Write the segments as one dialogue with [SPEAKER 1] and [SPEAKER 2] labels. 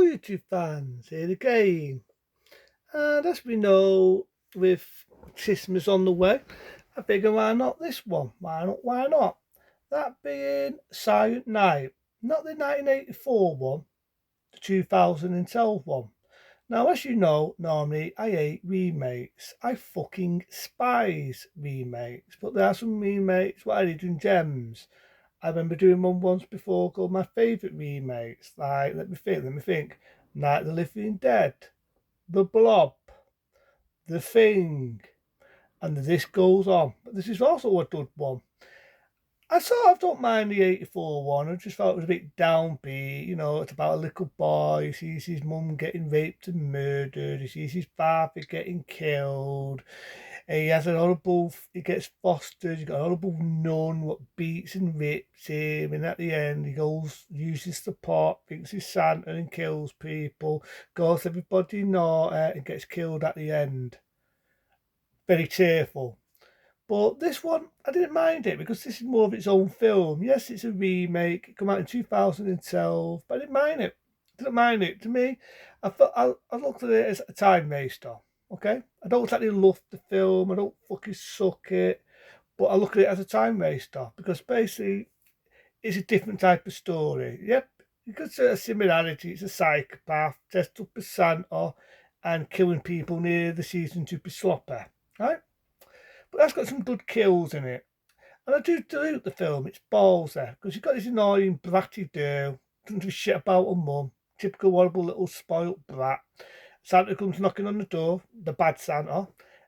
[SPEAKER 1] YouTube fans, here again. And as we know, with Christmas on the way, I figure why not this one? Why not? Why not? That being Silent Night, not the 1984 one, the 2012 one. Now, as you know, normally I hate remakes. I fucking despise remakes. But there are some remakes what I did in gems. I remember doing one once before called my favourite remakes. Like, let me think. Night of the Living Dead, The Blob, The Thing, and the list goes on. But this is also a good one. I sort of don't mind the 84 one. I just thought it was a bit downbeat. It's about a little boy. He sees his mum getting raped and murdered. He sees his father getting killed. He has an horrible, he gets fostered. He's got a horrible nun what beats and rips him. And at the end, he goes, uses the pot, thinks he's Santa and kills people. Goes everybody naughty and gets killed at the end. Very cheerful. But this one, I didn't mind it because this is more of its own film. Yes, it's a remake. It came out in 2012, but I didn't mind it. Didn't mind it. To me, I looked at it as a time waster. Okay, I don't exactly love the film. I don't fucking suck it, but I look at it as a time waster because basically it's a different type of story. Yep, you could say a similarity. It's a psychopath dressed up as Santa and killing people near the season to be sloppy. Right? But that's got some good kills in it. And I do dilute the film, it's balls there, because you've got this annoying bratty girl, doesn't give a shit about her mum, typical horrible little spoilt brat. Santa comes knocking on the door, the bad Santa,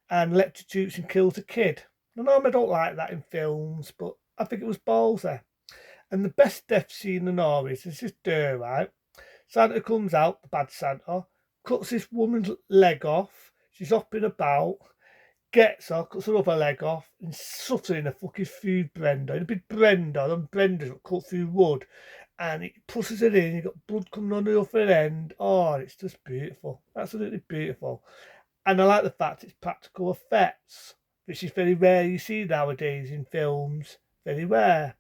[SPEAKER 1] and electrocutes and kills a kid. Now, normally I don't like that in films, but I think it was balls there. And the best death scene in all is this door, right? Santa comes out, the bad Santa, cuts this woman's leg off, she's hopping about, gets her, cuts her other leg off, and stuffs her in a fucking food blender. In a big blender, and blenders that cut through wood, and it pushes it in. You got blood coming on the other end. Oh, it's just beautiful, absolutely beautiful. And I like the fact it's practical effects, which is very rare you see nowadays in films. Very rare.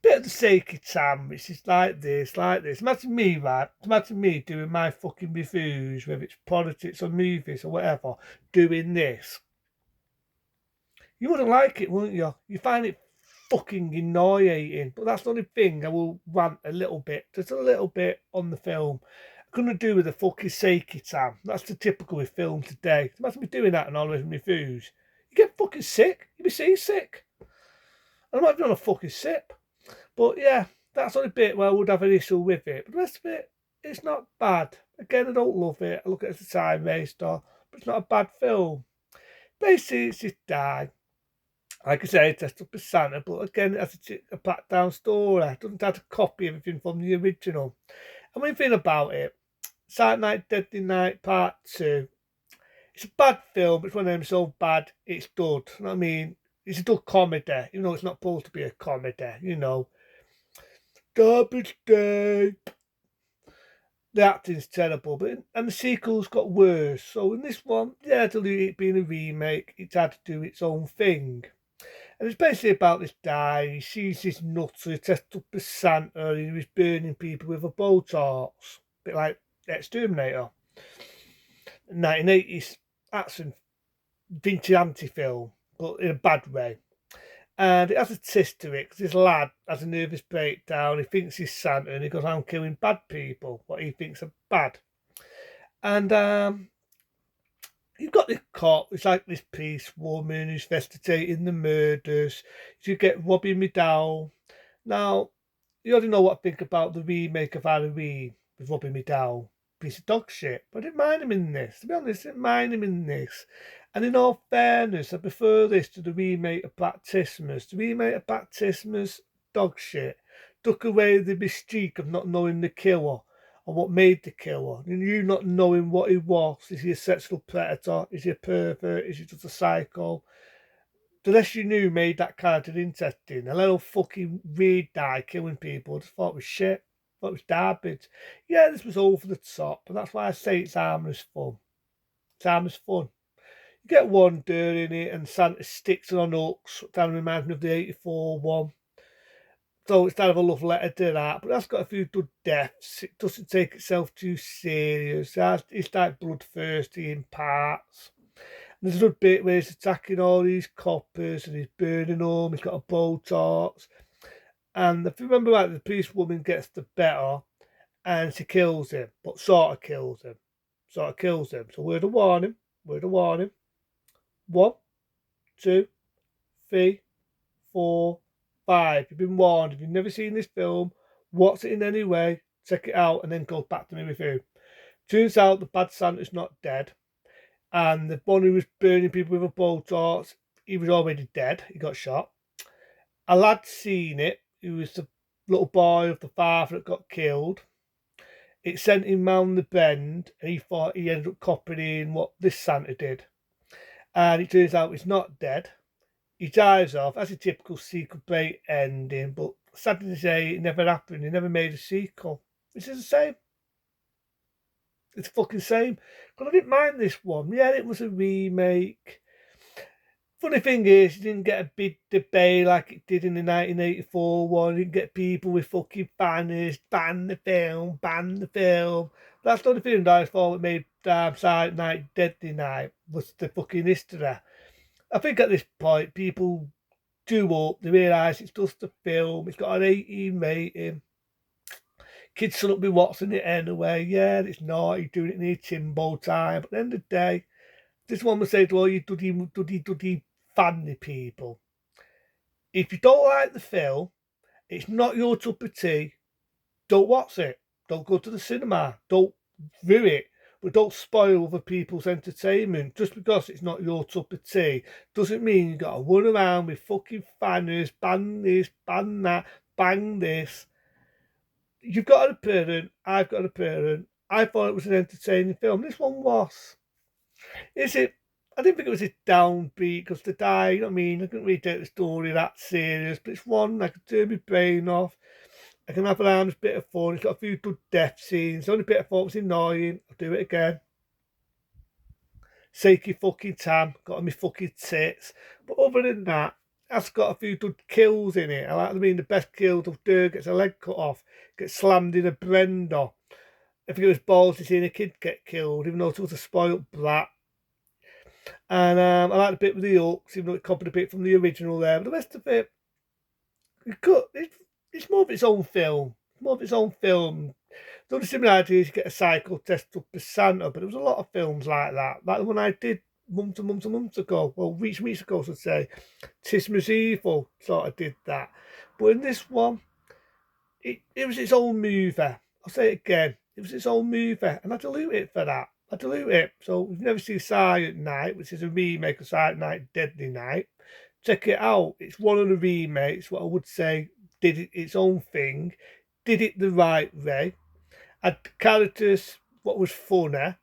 [SPEAKER 1] Bit of the sacred Sam, which is like this, like this. Imagine me, right? Imagine me doing my fucking reviews, whether it's politics or movies or whatever, doing this. You wouldn't like it, wouldn't you? You find it fucking annoying. But that's the only thing I will rant a little bit, just a little bit on the film. Couldn't do with the fucking sake Sam. That's the typical with film today. Imagine me doing that and all of my foods. You get fucking sick. You be seasick. I'm not even on a fucking sip. But yeah, that's the only bit where I would have an issue with it. But the rest of it, it's not bad. Again, I don't love it. I look at it as a time waster, but it's not a bad film. Basically, it's just die. Like I say, it's dressed up as Santa, but again, it has a back down story. It doesn't have to copy everything from the original. And when you think about it, Silent Night, Deadly Night Part 2, it's a bad film, it's one of them so bad, it's good. You know what I mean? It's a good comedy, even though it's not supposed to be a comedy. Garbage Day. The acting's terrible, and the sequels got worse. So in this one, yeah, to it being a remake, it's had to do its own thing. And it's basically about this guy. He sees this nutter dressed up as Santa and he was burning people with a blowtorch. A bit like Exterminator. 1980s action vigilante film, but in a bad way. And it has a twist to it because this lad has a nervous breakdown. He thinks he's Santa and he goes around killing bad people, what he thinks are bad. And you've got this cop, it's like this police woman who's investigating the murders. You get Robbie McDowell. Now, you already know what I think about the remake of Halloween with Robbie McDowell. Piece of dog shit. But I didn't mind him in this. To be honest, I didn't mind him in this. And in all fairness, I prefer this to the remake of Baptismus. The remake of Baptismus, dog shit. Took away the mystique of not knowing the killer or what made the killer. And you not knowing what he was. Is he a sexual predator? Is he a pervert? Is he just a psycho? The less you knew made that character interesting. A little fucking weird guy killing people. I just thought it was shit. I thought it was garbage. Yeah, this was over the top, and that's why I say it's harmless fun. It's harmless fun. You get Wonder in it, and Santa sticks on hooks. That reminds me of the 84 one. So it's kind of a love letter to that, but that's got a few good deaths. It doesn't take itself too serious. It's like bloodthirsty in parts. There's a good bit where he's attacking all these coppers and he's burning them. He's got a Botox. And if you remember right, the police woman gets the better and she kills him, but sort of kills him. Sort of kills him. So word of warning. Word of warning. 1, 2, 3, 4, 5. You've been warned. If you've never seen this film, watch it in any way, check it out, and then go back to me review. Turns out the bad Santa's not dead. And the one who was burning people with a Botox, he was already dead. He got shot. A lad seen it, who was the little boy of the father that got killed. It sent him round the bend, and he thought he ended up copying what this Santa did. And it turns out he's not dead. He dies off, as a typical sequel bait ending, but sad to say, it never happened. He never made a sequel, which is the same. It's fucking same. But I didn't mind this one. Yeah, it was a remake. Funny thing is, it didn't get a big debate like it did in the 1984 one. It didn't get people with fucking banners, ban the film, ban the film. That's not the film that I thought it made Silent Night Deadly Night was the fucking history. I think at this point, people do up, they realise it's just a film, it's got an 18 rating. Kids shouldn't be watching it anyway. Yeah, it's naughty, doing it in a Timbo time. But at the end of the day, this one would say to all you duddy family people, if you don't like the film, it's not your cup of tea, don't watch it. Don't go to the cinema. Don't view it. But don't spoil other people's entertainment. Just because it's not your cup of tea doesn't mean you got to run around with fucking fanners, ban this, ban that, bang this. You've got a parent, I've got a parent. I thought it was an entertaining film. This one was. Is it? I didn't think it was a downbeat because they die, you know what I mean? I couldn't really take the story that serious, but it's one I could turn my brain off. I can have an arm's bit of fun. It's got a few good death scenes. The only bit I thought was annoying. I'll do it again. Sakey fucking Tam, got on my fucking tits. But other than that, that's got a few good kills in it. I like to mean the best kills of Durr gets a leg cut off, gets slammed in a blender. I think it was balls to seeing a kid get killed, even though it was a spoiled brat. And I like the bit with the Hulks, even though it copied a bit from the original there. But the rest of it, it's more of its own film. More of its own film. The only similarity is you get a cycle test up as Santa, but there was a lot of films like that. Like the one I did months and months and months ago. Well, weeks ago, I should say. Christmas Evil sort of did that. But in this one, it was its own movie. I'll say it again. It was its own movie. And I dilute it for that. I dilute it. So if you've never seen Silent Night, which is a remake of Silent Night Deadly Night, check it out. It's one of the remakes, what I would say did it its own thing, did it the right way, had characters what was funny,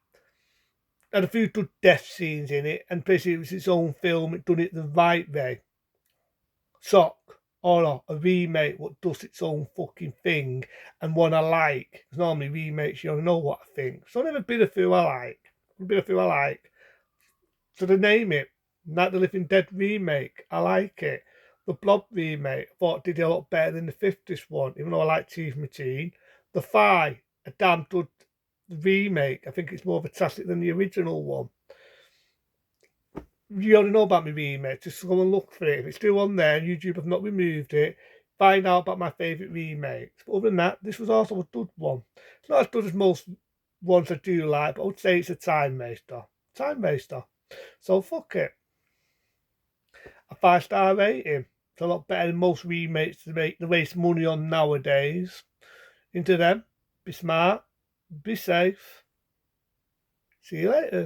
[SPEAKER 1] had a few good death scenes in it, and basically it was its own film, it done it the right way. Shock, horror, a remake what does its own fucking thing, and one I like. Because normally remakes you don't know what I think. So I've never been a few I like. So they name it Night of the Living Dead remake. I like it. The Blob remake, I thought did a lot better than the 50s one, even though I like Steve McQueen. The Fly, a damn good remake. I think it's more of a classic than the original one. You already know about my remake, just go and look for it. If it's still on there, YouTube have not removed it. Find out about my favourite remakes. But other than that, this was also a good one. It's not as good as most ones I do like, but I would say it's a time waster. Time waster. So fuck it. A 5-star rating. It's a lot better than most remakes they waste money on nowadays. Into them. Be smart. Be safe. See you later.